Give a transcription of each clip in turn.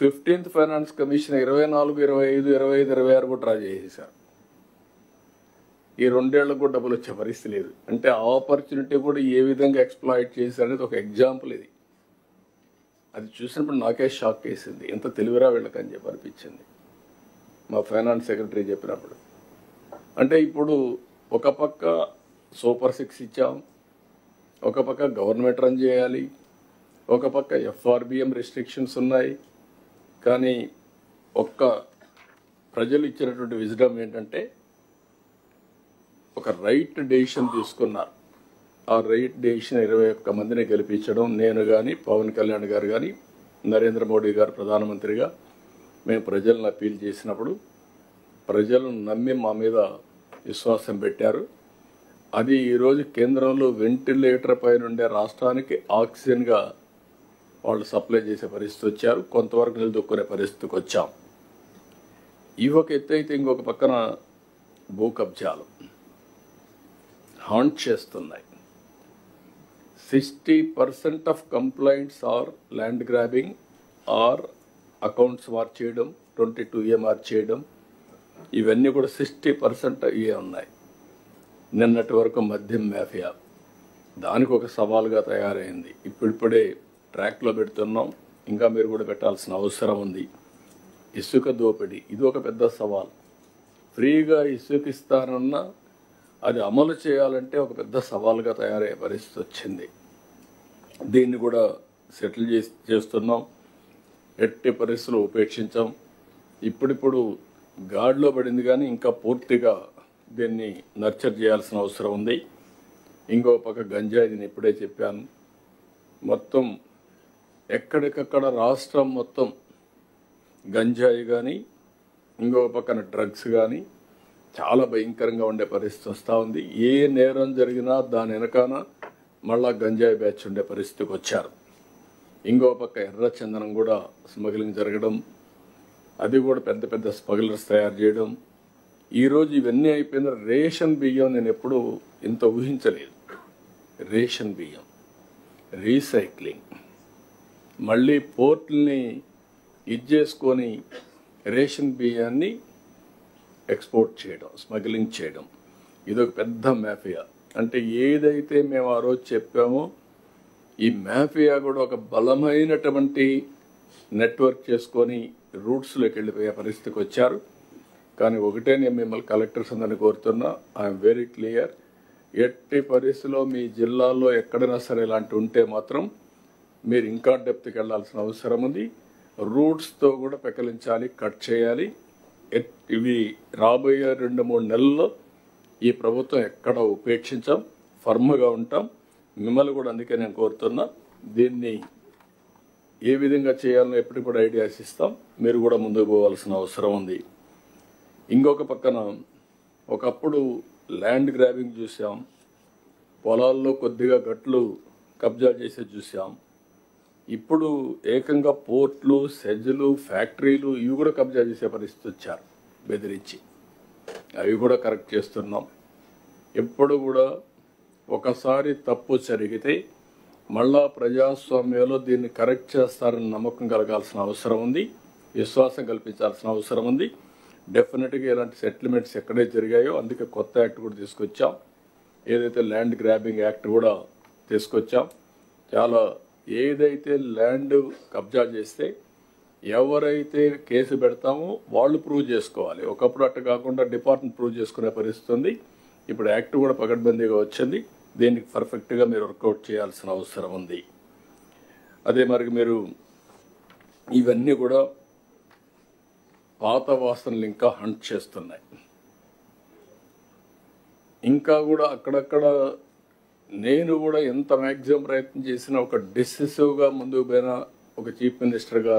15th finance commission 24, 25, 25, 26 కూడా draw చేసేసారు. ఈ 2 ఏళ్లకు కూడా డబ్బులు వచ్చే పరిస్థితి లేదు. అంటే ఆపర్చునిటీ కూడా ఏ విధంగా ఎక్స్ప్లాయిట్ చేశారనేది ఒక ఎగ్జాంపుల్ ఇది. అది చూసినప్పుడు నాకే షాక్ వేసింది, ఎంత తెలివిరా వీళ్ళకని చెప్పి అనిపించింది మా ఫైనాన్స్ సెక్రటరీ చెప్పినప్పుడు. అంటే ఇప్పుడు ఒక పక్క సూపర్ 6 ఇచ్చాం, ఒక పక్క గవర్నమెంట్ రన్ చేయాలి, ఒక పక్క FRBM రిస్ట్రిక్షన్స్ ఉన్నాయి. కానీ ప్రజలు ఇచ్చినటువంటి విజ్డమ్ ఏంటంటే ఒక రైట్ డెసిషన్ తీసుకున్నారు. ఆ రైట్ డెసిషన్ 21 మందిని గెలిపించడం. నేను కానీ, పవన్ కళ్యాణ్ గారు కానీ, నరేంద్ర మోడీ గారు ప్రధానమంత్రిగా మేము ప్రజలను అప్పీల్ చేసినప్పుడు ప్రజలను నమ్మి మా మీద విశ్వాసం పెట్టారు. అది ఈరోజు కేంద్రంలో వెంటిలేటర్ పైన ఉండే రాష్ట్రానికి ఆక్సిజన్గా వాళ్ళు సప్లై చేసే పరిస్థితి వచ్చారు. కొంతవరకు నిలదొక్కునే పరిస్థితికి వచ్చాం. ఇవి ఒక ఎత్తు అయితే, ఇంకొక పక్కన భూ కబ్జాలు హాంట్ చేస్తున్నాయి. 60% of complaints are land grabbing or accounts mark చేయడం, 22A మార్క్ చేయడం, ఇవన్నీ కూడా 60% ఇవే ఉన్నాయి. నిన్నటి వరకు మద్యం మాఫియా దానికి ఒక సవాలుగా తయారైంది. ఇప్పుడిప్పుడే ట్రాక్లో పెడుతున్నాం, ఇంకా మీరు కూడా పెట్టాల్సిన అవసరం ఉంది. ఇసుక దోపిడీ ఇది ఒక పెద్ద సవాల్. ఫ్రీగా ఇసుక ఇస్తానన్నా అది అమలు చేయాలంటే ఒక పెద్ద సవాల్గా తయారయ్యే పరిస్థితి వచ్చింది. దీన్ని కూడా సెటిల్ చేస్తున్నాం. ఎట్టి పరిస్థితులు ఉపేక్షించాం. ఇప్పుడిప్పుడు గాడిలో పడింది, కానీ ఇంకా పూర్తిగా దీన్ని నర్చర్ చేయాల్సిన అవసరం ఉంది. ఇంకో పక్క గంజాయి, నేను ఇప్పుడే చెప్పాను, మొత్తం ఎక్కడికక్కడ రాష్ట్రం మొత్తం గంజాయి కానీ, ఇంకో పక్కన డ్రగ్స్ కానీ చాలా భయంకరంగా ఉండే పరిస్థితి వస్తూ ఉంది. ఏ నేరం జరిగినా దాని వెనకాన మళ్ళా గంజాయి బ్యాచ్ ఉండే పరిస్థితికి వచ్చారు. ఇంకో పక్క ఎర్ర చందనం కూడా స్మగ్లింగ్ జరగడం, అది కూడా పెద్ద పెద్ద స్మగ్లర్స్ తయారు చేయడం. ఈరోజు ఇవన్నీ అయిపోయిన రేషన్ బియ్యం నేను ఎప్పుడూ ఇంత ఊహించలేదు. రేషన్ బియ్యం రీసైక్లింగ్, మళ్ళీ పోర్ట్ని చేసుకొని రేషన్ బియ్యాన్ని ఎక్స్పోర్ట్ చేయడం, స్మగ్లింగ్ చేయడం, ఇదొక పెద్ద మాఫియా. అంటే ఏదైతే మేము ఆ రోజు చెప్పామో ఈ మాఫియా కూడా ఒక బలమైనటువంటి నెట్వర్క్ చేసుకొని రూట్స్లోకి వెళ్ళిపోయే పరిస్థితికి వచ్చారు. కానీ ఒకటే నేను మిమ్మల్ని కలెక్టర్స్ అందరినీ కోరుతున్నా, ఐఎమ్ వెరీ క్లియర్, ఎట్టి పరిస్థితిలో మీ జిల్లాలో ఎక్కడైనా సరే ఇలాంటి ఉంటే మాత్రం మీరు ఇంకా డెప్త్కి వెళ్ళాల్సిన అవసరం ఉంది. రూట్స్తో కూడా పెకలించాలి, కట్ చేయాలి. ఇవి రాబోయే 2-3 నెలల్లో ఈ ప్రభుత్వం ఎక్కడ ఉపేక్షించాం, ఫర్మ్గా ఉంటాం. మిమ్మల్ని కూడా అందుకే నేను కోరుతున్నా, దీన్ని ఏ విధంగా చేయాలో ఎప్పటికి కూడా ఐడియాస్ ఇస్తాం. మీరు కూడా ముందుకు పోవాల్సిన అవసరం ఉంది. ఇంకొక పక్కన ఒకప్పుడు ల్యాండ్ గ్రాబింగ్ చూసాం, పొలాల్లో కొద్దిగా గట్లు కబ్జా చేసే చూసాం. ఇప్పుడు ఏకంగా పోర్ట్లు, సెజ్లు, ఫ్యాక్టరీలు ఇవి కూడా కబ్జా చేసే పరిస్థితి వచ్చారు బెదిరించి. అవి కూడా కరెక్ట్ చేస్తున్నాం. ఎప్పుడు కూడా ఒకసారి తప్పు జరిగితే మళ్ళా ప్రజాస్వామ్యంలో దీన్ని కరెక్ట్ చేస్తారని నమ్మకం కలగాల్సిన అవసరం ఉంది, విశ్వాసం కల్పించాల్సిన అవసరం ఉంది. డెఫినెట్గా ఇలాంటి సెటిల్మెంట్స్ ఎక్కడైతే జరిగాయో అందుకే కొత్త యాక్ట్ కూడా తీసుకొచ్చాం. ఏదైతే ల్యాండ్ గ్రాబింగ్ యాక్ట్ కూడా తీసుకొచ్చాం. చాలా ఏదైతే ల్యాండ్ కబ్జా చేస్తే ఎవరైతే కేసు పెడతామో వాళ్ళు ప్రూవ్ చేసుకోవాలి. ఒకప్పుడు అట్ట కాకుండా డిపార్ట్మెంట్ ప్రూవ్ చేసుకునే పరిస్థితి ఉంది. ఇప్పుడు యాక్ట్ కూడా పకడ్బందీగా వచ్చింది. దీనికి పర్ఫెక్ట్గా మీరు వర్కౌట్ చేయాల్సిన అవసరం ఉంది. అదే మరి మీరు ఇవన్నీ కూడా పాత వాసనలు ఇంకా హంట్ చేస్తున్నాయి. ఇంకా కూడా అక్కడక్కడ నేను కూడా ఎంత మ్యాక్సిమం ప్రయత్నం చేసినా ఒక డిసిసివ్గా ముందుకు పోయిన ఒక చీఫ్ మినిస్టర్గా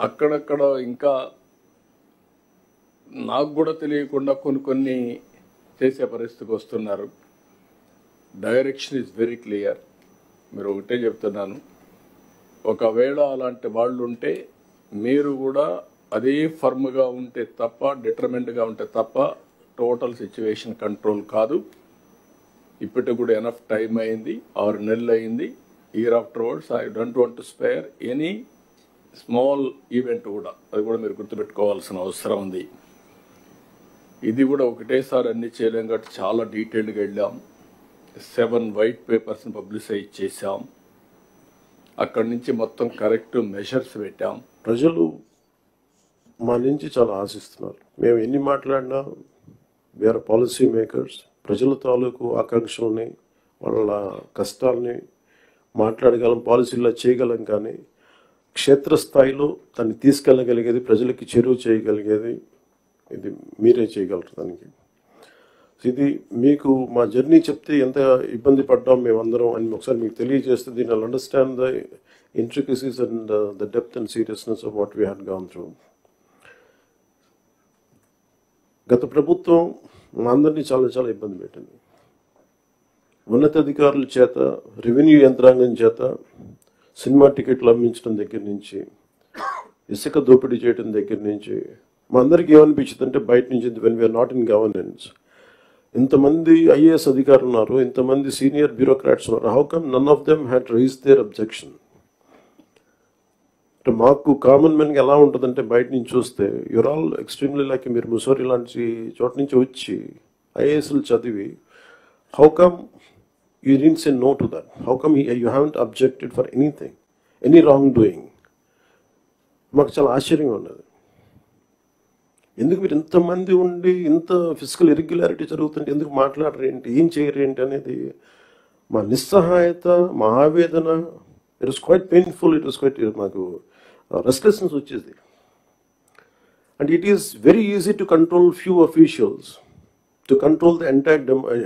అక్కడక్కడ ఇంకా నాకు కూడా తెలియకుండా కొన్ని చేసే పరిస్థితికి వస్తున్నారు. Direction is very clear. మీరు ఒకటే చెప్తున్నాను, ఒకవేళ అలాంటి వాళ్ళు ఉంటే మీరు కూడా అదే ఫర్మ్గా ఉంటే తప్ప, డిటర్మెంట్గా ఉంటే తప్ప టోటల్ సిచ్యువేషన్ కంట్రోల్ కాదు. ఇప్పటికి కూడా ఎనఫ్ టైం అయింది, 6 నెలలు అయింది. Year after words I don't want to spare any small event కూడా, అది కూడా మీరు గుర్తుపెట్టుకోవాల్సిన అవసరం ఉంది. ఇది కూడా ఒకటేసారి అన్ని చేయలేం కాబట్టి చాలా డీటెయిల్డ్గా వెళ్ళాం. 7 వైట్ పేపర్స్ని పబ్లిసైజ్ చేశాం. అక్కడి నుంచి మొత్తం కరెక్ట్ మెషర్స్ పెట్టాం. ప్రజలు మా నుంచి చాలా ఆశిస్తున్నారు. మేము ఎన్ని మాట్లాడినా వేరే పాలసీ మేకర్స్ ప్రజల తాలూకు ఆకాంక్షల్ని, వాళ్ళ కష్టాలని మాట్లాడగలం, పాలసీల్లో చేయగలం. కానీ క్షేత్రస్థాయిలో దాన్ని తీసుకెళ్ళగలిగేది, ప్రజలకి చేరువ చేయగలిగేది ఇది మీరే చేయగలరు. దానికి ఇది మీకు మా జర్నీ చెప్తే ఎంత ఇబ్బంది పడ్డాం మేమందరం అని ఒకసారి మీకు తెలియజేస్తే దీని I'll understand the intricacies and the depth and seriousness of what we had gone through. గత ప్రభుత్వం మా అందరినీ చాలా చాలా ఇబ్బంది పెట్టింది. ఉన్నతాధికారుల చేత, రెవెన్యూ యంత్రాంగం చేత సినిమా టికెట్లు అమ్మించడం దగ్గర నుంచి, ఇసుక దోపిడీ చేయడం దగ్గర నుంచి మా అందరికీ ఏమనిపించింది అంటే బయట నుంచి when we are not in governance, ఇంతమంది ఐఏఎస్ అధికారులు ఉన్నారు, ఇంతమంది సీనియర్ బ్యూరోక్రాట్స్ ఉన్నారు, how come none of them had raise their objection. అంటే మాకు కామన్ మెన్కి ఎలా ఉంటుందంటే బయట నుంచి చూస్తే యూర్ ఆల్ ఎక్స్ట్రీమ్లీ లైక్ మీరు ముసోరి లాంటి చోట నుంచి వచ్చి ఐఏఎస్లు చదివి how come you didn't say no to that? How come you haven't objected for anything, any wrongdoing? మాకు చాలా ఆశ్చర్యంగా ఉన్నది. ఎందుకు మీరు ఇంతమంది ఉండి ఇంత ఫిజికల్ ఇర్రెగ్యులారిటీ జరుగుతుంటే ఎందుకు మాట్లాడరేంటి, ఏం చేయరేంటి అనేది మా నిస్సహాయత, మా ఆవేదన. It was quite painful, it was quite మాకు రెస్ట్లెస్నెస్ వచ్చేది. And it is very easy to control few officials, to control the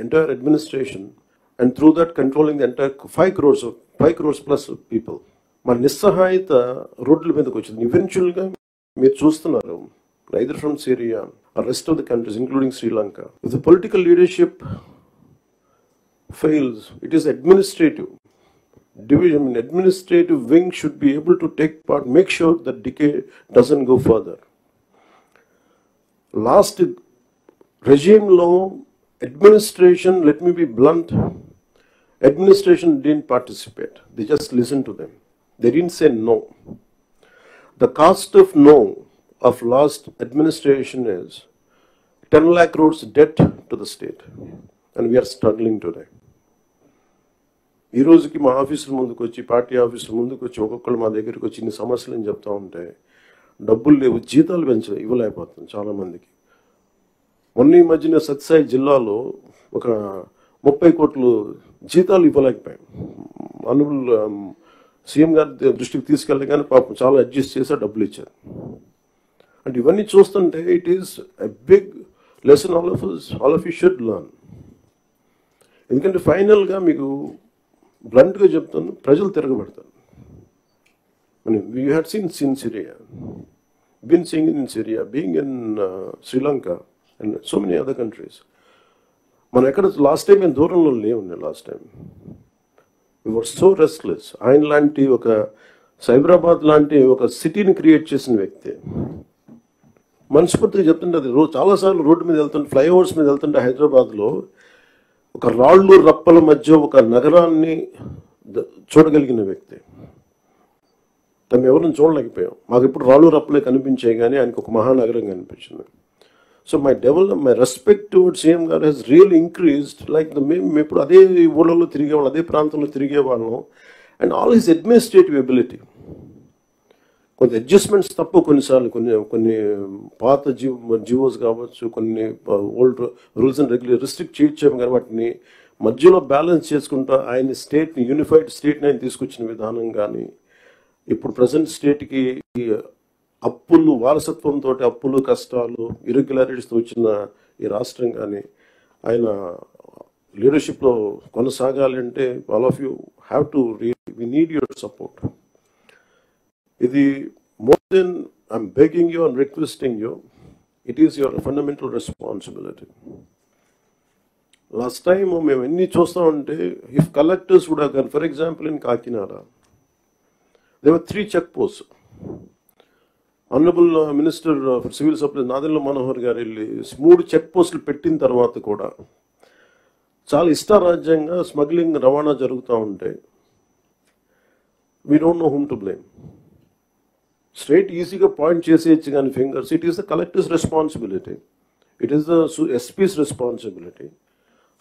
entire administration, and through that controlling the entire 5 crores plus people. మా నిస్సహాయత రోడ్ల మీదకి వచ్చింది. ఈవెన్చువల్గా మీరు చూస్తున్నారు, either from Syria or rest of the countries including Sri Lanka, if the political leadership fails, it is administrative division, administrative wing should be able to take part, make sure that decay doesn't go further. Last regime law, administration, let me be blunt, administration didn't participate. They just listened to them. They didn't say no. The cost of no of last administration is 10 lakh crores debt to the state. And we are struggling today. ఈ రోజుకి మా ఆఫీసుల ముందుకు వచ్చి, party ఆఫీసుల ముందుకు వచ్చి ఒక్కొక్కరు మా దగ్గరికి వచ్చి ఇన్ని సమస్యలు అని చెప్తా ఉంటే డబ్బులు లేవు, జీతాలు ఇవ్వలేకపోతుంది చాలామందికి. మొన్న ఈ మధ్యన సత్యసాయి జిల్లాలో ఒక 30 కోట్లు జీతాలు ఇవ్వలేకపోయాం. అనుబుల్ సీఎం గారి దృష్టికి తీసుకెళ్ళి కానీ పాపం చాలా అడ్జస్ట్ చేసి డబ్బులు ఇచ్చారు. అంటే ఇవన్నీ చూస్తుంటే it is a big lesson all of you should learn. ఎందుకంటే ఫైనల్గా మీకు బ్లంట్గా చెప్తాను, ప్రజలు తిరగబడతారు. We had seen Syria, been seeing in Syria, being in Sri Lanka and so many other countries. మనం ఎక్కడ లాస్ట్ టైం మేము దూరంలో లేవుండే. Last time we were so restless. ఆయన లాంటి ఒక సైబరాబాద్ లాంటి ఒక సిటీని క్రియేట్ చేసిన వ్యక్తి మనస్ఫూర్తిగా చెప్తుంటే అది చాలాసార్లు రోడ్డు మీద వెళ్తుంటే, ఫ్లైఓవర్స్ మీద వెళ్తుంటే హైదరాబాద్లో ఒక రాళ్ళు రప్పల మధ్య ఒక నగరాన్ని చూడగలిగిన వ్యక్తి. తను ఎవరిని చూడలేకపోయాం. మాకు ఇప్పుడు రాళ్ళు రప్పలే కనిపించాయి కానీ ఆయనకు ఒక మహానగరం కనిపించింది. So my respect towards CM గారు has really increased. Like మేము ఇప్పుడు అదే ఊళ్ళలో తిరిగేవాళ్ళం, అదే ప్రాంతంలో తిరిగేవాళ్ళం. And all his administrative ability, కొన్ని అడ్జస్ట్మెంట్స్ తప్ప కొన్నిసార్లు కొన్ని పాత జీవోస్ కావచ్చు, కొన్ని old rules and regulation restrict చేయొచ్చాము కానీ వాటిని మధ్యలో బ్యాలెన్స్ చేసుకుంటా ఆయన స్టేట్ని, యూనిఫైడ్ స్టేట్ని ఆయన తీసుకొచ్చిన విధానం కానీ, ఇప్పుడు ప్రజెంట్ స్టేట్కి అప్పులు, వారసత్వంతో అప్పులు, కష్టాలు, ఇర్రెగ్యులారిటీస్తో వచ్చిన ఈ రాష్ట్రం కానీ ఆయన లీడర్షిప్లో కొనసాగాలి అంటే all of you have to we need your support. ఇది more than I'm begging you and requesting you, it is your fundamental responsibility. Last time మేము ఎన్ని చూస్తామంటే if collectors would have gun, for example in Kakinada there were 3 check post. Honourable minister for civil supplies Nadendla Manohar garu వెళ్ళి 3 check పోస్టులు పెట్టిన తర్వాత కూడా చాలా ఇష్టారాజ్యంగా స్మగ్లింగ్, రవాణా జరుగుతూ ఉంటే we don't know whom to blame. Straight easy point cheseychu gaani fingers. It is the collector's responsibility. It is the SP's responsibility.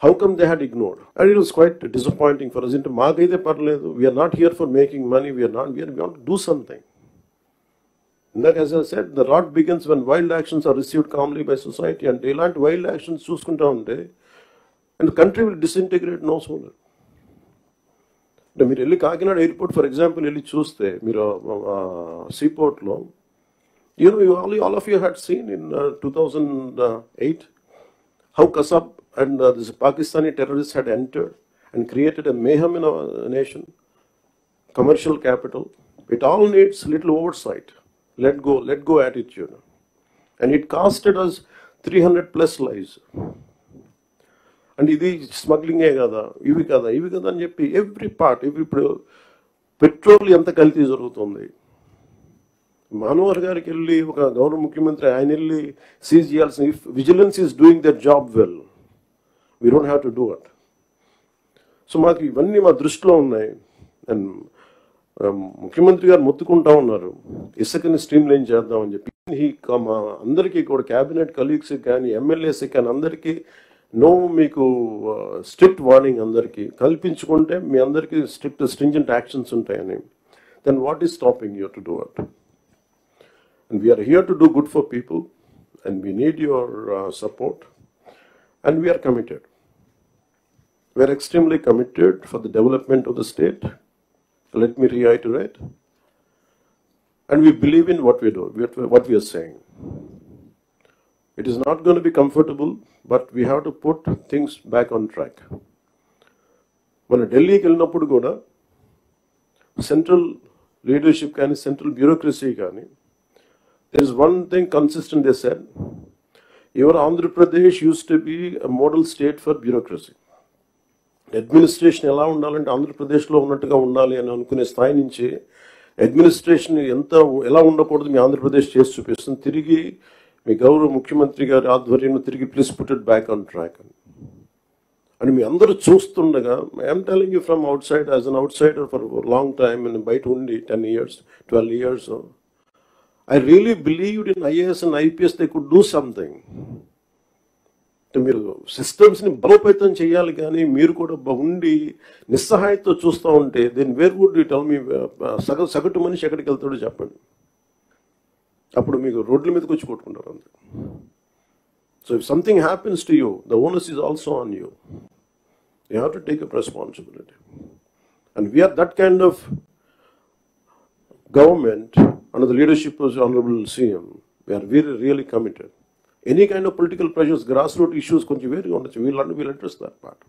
How come they had ignored? And it was quite disappointing for us. We are not here for making money. We want to do something. And that, as I said, the rot begins when wild actions are received calmly by society. And they learned wild actions చూసుకుంటా ఉంటే, and the country will disintegrate no sooner. మీరు వెళ్ళి Kakinada airport for example వెళ్ళి చూస్తే మీరు సీపోర్ట్లో all of you had seen in 2008 how Kasab and this Pakistani terrorists had entered and created a mayhem in our nation, commercial capital. It all needs little oversight. Let go attitude. And it costed us 300 plus lives. And ఇది స్మగ్లింగే కదా, ఇవి కదా అని చెప్పి every part, ఇప్పుడు petrol ఎంత కల్తీ జరుగుతుంది. మనోహర్ గారికి వెళ్ళి ఒక గౌరవ ముఖ్యమంత్రి ఆయన వెళ్ళి సీజ్ చేయాల్సిన, if vigilance is doing their job well, we don't have to do it. So మాకు ఇవన్నీ మా దృష్టిలో ఉన్నాయి. అండ్ ముఖ్యమంత్రి గారు మొత్తుకుంటా ఉన్నారు ఇసుకని స్ట్రీమ్ లైన్ చేద్దామని చెప్పి. మా అందరికీ కూడా క్యాబినెట్ కలీగ్స్కి కానీ ఎమ్మెల్యేస్కి కానీ అందరికీ మీకు స్ట్రిక్ట్ వార్నింగ్ అందరికీ కల్పించుకుంటే మీ అందరికీ స్ట్రింజెంట్ యాక్షన్స్ ఉంటాయని. Then what is stopping you to do it? And we are here to do good for people, and we need your support, and we are committed. We are extremely committed for the development of the state. Let me reiterate. And we believe in what we do, what we are saying. It is not going to be comfortable, but we have to put things back on track. When Delhi ki vellinappudu kuda central leadership కానీ central bureaucracy కానీ, there is one thing consistent they said. Your Andhra Pradesh used to be a model state for bureaucracy. Administration ఎలా ఉండాలంటే ఆంధ్రప్రదేశ్లో ఉన్నట్టుగా ఉండాలి అని అనుకునే స్థాయి నుంచి అడ్మినిస్ట్రేషన్ ఎలా ఉండకూడదు మీ ఆంధ్రప్రదేశ్ చేసి చూపిస్తుంది. తిరిగి మీ గౌరవ ముఖ్యమంత్రి గారి ఆధ్వర్యంలో తిరిగి please put it back on track అని మీ అందరూ చూస్తుండగా, I'm telling you from out side, as an out cider for long time, బయట ఉండి 10 years, 12 years. I really believed in IAS and IPS they could do something. మీరు సిస్టమ్స్ని బలోపేతం చేయాలి, కానీ మీరు కూడా ఉండి నిస్సహాయతో చూస్తూ ఉంటే then where would you tell me, సగటు మనిషి ఎక్కడికి వెళ్తాడో చెప్పండి. అప్పుడు మీకు రోడ్ల మీదకి వచ్చి కొట్టుకుంటారు అంతే. So if something happens to you, the onus is also on you. You have to take up responsibility. And we are that kind of government under the leadership of the Honorable CM. We are really committed. Any kind of political pressures, grassroots issues, we'll address that part.